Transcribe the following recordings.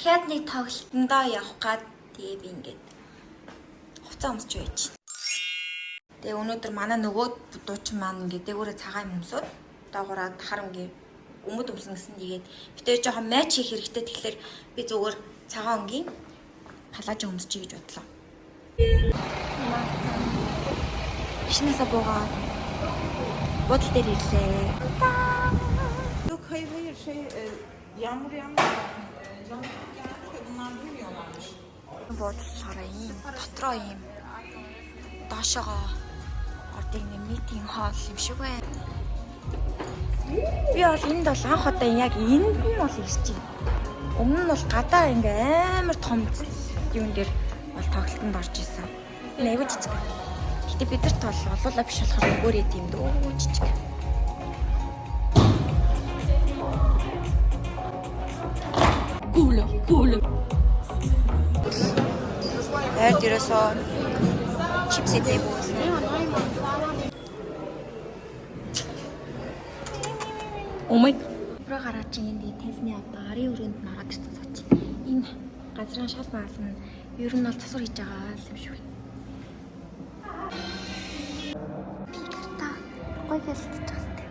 дахиад нэг тоглолтондоо явах гад тэгээ би ингээд хуцаа өмсч байж. Тэгээ өнөөдөр манай нөгөө дуучин маань ингээд дээгүүрээ цагаан өмсөд доогоороо харамгийн өмд өмснө гэсэн нэгээд битээ жоохон матч хийх хэрэгтэй. Тэгэхээр би зүгээр цагаан өнгийн халааж өмсчихье гэж бодлоо. Шинээсээ буугаад бодол дээр ирлээ. Yok hayır yağmur bunlar bilmiyorlarmış. Бодлохоор юм дотроо юм доошогоо ордог нэг митинг хоол юм шиг байна. Би бол энд бол анх удаа яг энд нь бол ирж байна. Өмнө нь бол гадаа ингээ амар том юм дээр бол тоглолтонд орж исэн. Энэ аягүй жижиг. Гэтэ бидэрт бол олуулаа биш болохоор өөр юм дөө жижиг. Гүлэ. Яа дээрээсөө чипс идэх бус. Омэг. Про гараа чи энд тэнсний одоо арын өрөөнд нь ороод ирсэн сууч. Энэ газрын шал маална ер нь бол засвар хийж байгаа юм шиг байна. Та гой гэлтэж байгаа.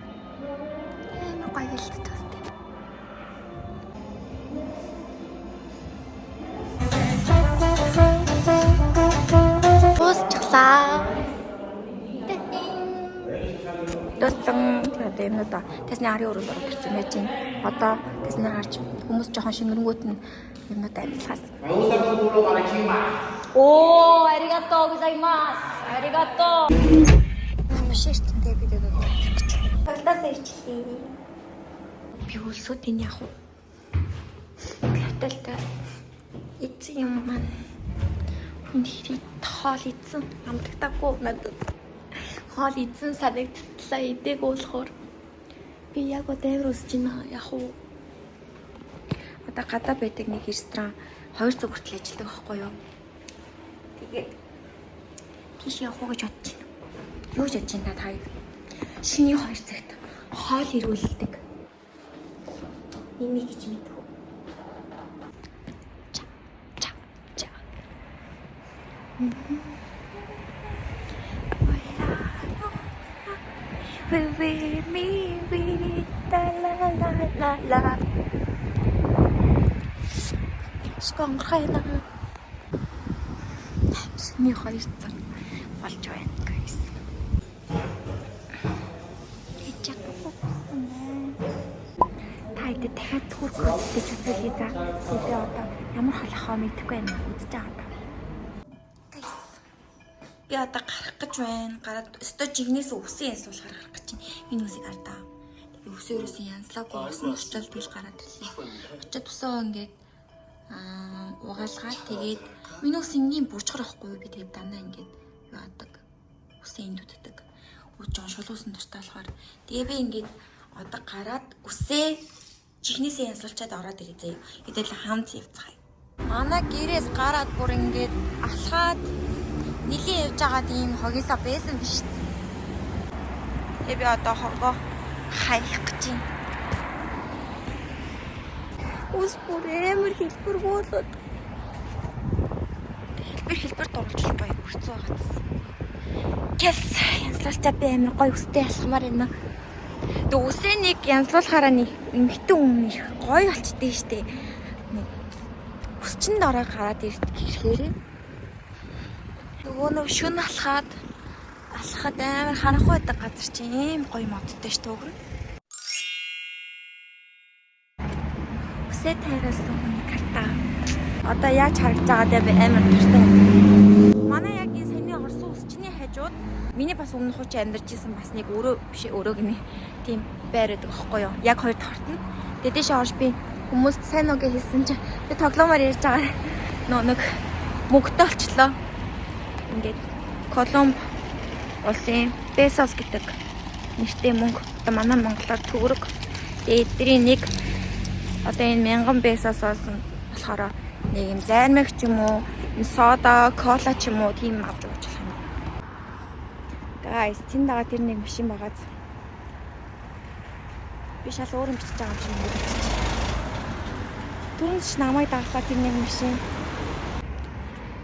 Амар гой гэлтэж байгаа. Доцсон гэдэг юм да. Тэсний арын өрөөнд ороод ирсэн байж байна. Одоо тэсний гарч хүмүүс жоохон шингэрэнгүүт нь юмнууд амьдлахаас. Оо, аригато гозаймас. Аригато. Маш эртэнтэй бид өгөх гэж. Багтаас ирчлээ. Би өлсөд энэ яг уу. Гэтэлтэй. Эцэг юм маань. Энд хоол идсэн амтгтаагүй надад. Хоол идсэн санагдтлаа идэг болохоор би яг одоо өсөж байна яг уу. Одоо гадаа байдаг нэг ресторан 2 цаг хүртэл ажилладаг байхгүй юу. Тэгээд тийш явах уу гэж бодож байна. Юу гэж бодож байна та хоёр? Шиний 2 цагт хоол ирүүлдэг. Ними гэж мэдв. La сконхайна сний хоёр цаг болж байна guys. Тайд дахиад хурц гэж үзүүлээ за. Би одоо ямар халахаа мэдэхгүй байна. Үзэж байгаа. Би одоо гарах гэж байна. Гараад өстө жигнээс үсэн янсуул гарах гэж байна. Энэ үсийг ардаа. Би үсээрээс янслаагүй усан очил тэгэл гараад ирлээ. Очиад усаа ингээд угаалгаад тэгээд миний ус энгийн бурчгар ахгүй би тэгээд дандаа ингээд юу адаг. Үсээ энд үтдэг. Үжиж шулуусан дуртай болохоор тэгээ би ингээд одоо гараад үсээ жигнээсээ янсуулчаад ороод ирээ. Хэдэл хамт явцгаая. Манай гэрээс гараад бүр ингээд алхаад нэлийн явж байгаа тийм хогисоо байсан биш. Тэгээ би одоо хогоо хаях гэж байна. Ус бүр амар хэлбэр болоод. Хэлбэр дуулж гоё хүрцөө гацсан. Гэс янзлуулчаад би амар гоё үстэй алхамаар байна. Тэг үсээ нэг янзлуулахаараа нэг эмхтэн хүн их гоё болчихдээ штэ. Нэг үсчинд ороо гараад ирэхээр нөгөө нэг шүн алхаад амар харахгүй байдаг газар чинь ийм гоё модтой ш төөгөр. Үсээ тайруулсан хүний карта. Одоо яаж харагдаж байгаадаа би амар дуртай. Манай яг энэ саяны орсон үсчний хажууд миний бас өмнө хууч амьдарч исэн бас нэг өрөө биш өрөө гинэ тийм байр байдаг аахгүй юу. Яг хоёр тортно. Дэдэшээ орж би хүмүүст сайн уу гэж хэлсэн чинь би тоглоомоор ярьж байгаа нэг мөнгөтэй олчлоо. Ингээд Колумб улсын песос гэдэг нэртэй мөнгө одоо манай Монголоор төгрөг. Тэгээд эдний нэг одоо энэ 1000 песос олсон болохоор нэг юм зайрмаг ч юм уу, сода, кола ч юм уу тийм авч явж болох юм. Guys, тэнд байгаа тэр нэг машин байгааз. Би шал өөр юм бичиж байгаа юм шиг. Түрүүнс намайг даглаа тэр нэг машин.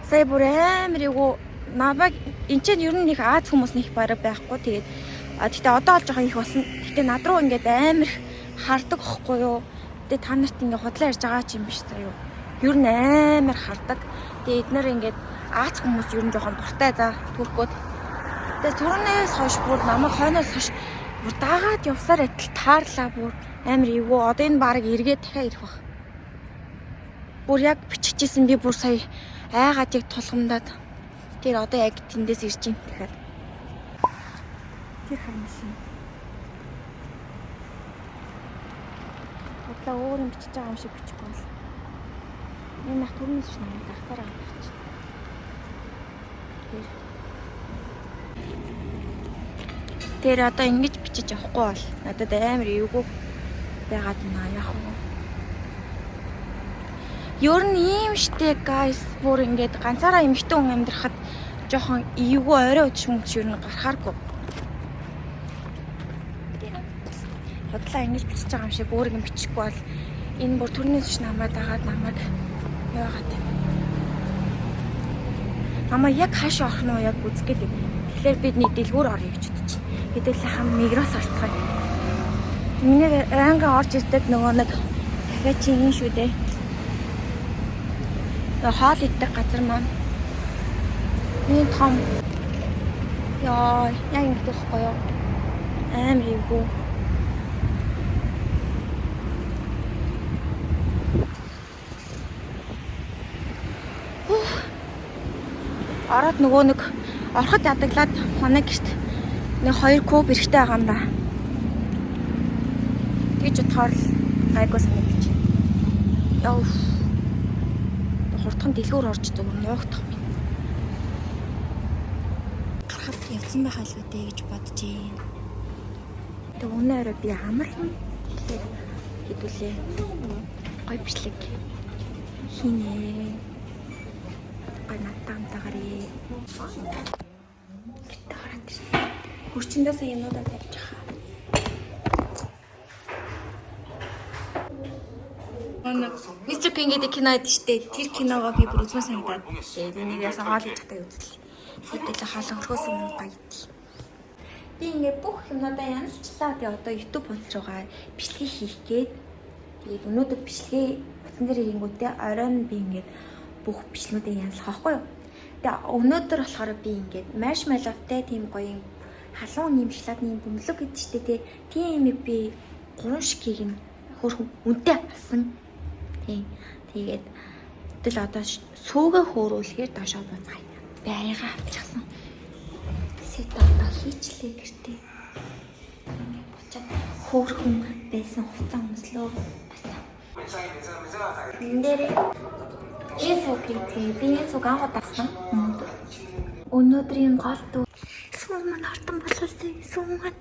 Сая бүр амар юу намайг энэ ч ер нь нэг Аз хүмүүс нэг бараг байхгүй. Тэгээд гэхдээ одоо олж байгаа их болсон. Гэхдээ над руу ингээд амар хардаг ихгүй юу. Тэгээд та нарт ингээд худлаа ярьж байгаа ч юм биш заа юу. Ер нь амар хардаг. Тэгээд эднэр ингээд Аз хүмүүс ер нь жоохон дуртай за туркууд. Тэгээд түрүүнээс хойш бүр намайг хойноос хойш бүр дагаад явсаар адил таарлаа бүр амар эвгүй. Одоо энэ баг эргээд дахиад ирэх баг. Бүр яг биччихсэн би бүр сая айгаад яг тулгамдаад тэр одоо яг тэндээс ирж ин тэгэхээр тэр хамшин бодлоо өөр юм бичиж байгаа юм шиг бичихгүй бол энэ нах түрнээс ч намайг дагсаар байгаа юм чи тэр одоо ингэж бичиж явахгүй бол надад амар эвгүй байгаад байна яах вэ. Ер нь ийм штэ guys бүр ингээд ганцаараа эмхтэн хүн амьдрахад жоохон эвгүй орой өчмөч ер нь гарахааргүй. Бодлоо ингэж бичиж байгаа юм шиг өөрийг нь бичихгүй бол энэ бүр түрнээс ч намайг дагаад намайг яагаад намайг яг хаашаа орох нь яг үзгээд байд. Тэгэхээр бидний дэлгүүр орё гэж бодчих. Хэдүүлээ хам мигроос орцгоо. Миний ангаа орж ирдэг нөгөө нэг кафе чинь юм шүү дээ. Хоол идэх газар маань энэ том яа яг ингэ байхгүй юу амар эвгүй ороод нөгөө нэг ороход ядаглаад манай гэрт нэг 2 куб эрэхтэй байгаа юм да гэж бодохоор гайгүй санагдаж яв хурдхан дэлгүүр орж зүгээр нуугдах юм. Гарахад явсан байх алгүй дээ гэж бодож байна. Тэг өнөөрөө би амархан хэдүүлээ. Гой бичлэг хийнэ. Гой надтаамтагарыг. Гэтэ хараад ирсэн. Хурчиндээс юмудаа тавьж хаа. Мистер Пинг гэдэг кино байдаг шүү дээ. Тэр киногоо би бүр үзмээр санагдаад. Тэгээд энийг ясаа хоол идэхтэй үзлээ. Хэдүүлээ хаалга өрхөөс өмнө баяд. Би ингээд бүх юмудаа янзчлаа. Тэгээд одоо YouTube үзэж байгаа бичлэг хийх гээд. Тэгээд өнөөдөр бичлэгээ утсан дээр ирэнгүүтээ оройн би ингээд бүх бичлэгүүдээ янзлах байхгүй юу? Тэгээд өнөөдөр болохоор би ингээд marshmallow-тай тийм гоё юм халуун нэм шоколадны бөмбөлөг гэдэг шүү дээ. Тийм би 3 шкийг нь хөрх үнэтэй авсан. Тэгээд тэгэл одоо сүүгээ хөөрүүлэхээр доошоо буцаая. Байраа авчихсан. Сэт одоо хийчлээ гэртээ. Ингээд буцаад хөөрхөн байсан хуцаа өмслөө басан. Энэ дээр эсвэгээ би цугаан годасан. Өнөөдрийн гол дуу сүүн маань хортон болоосэй сүүн маань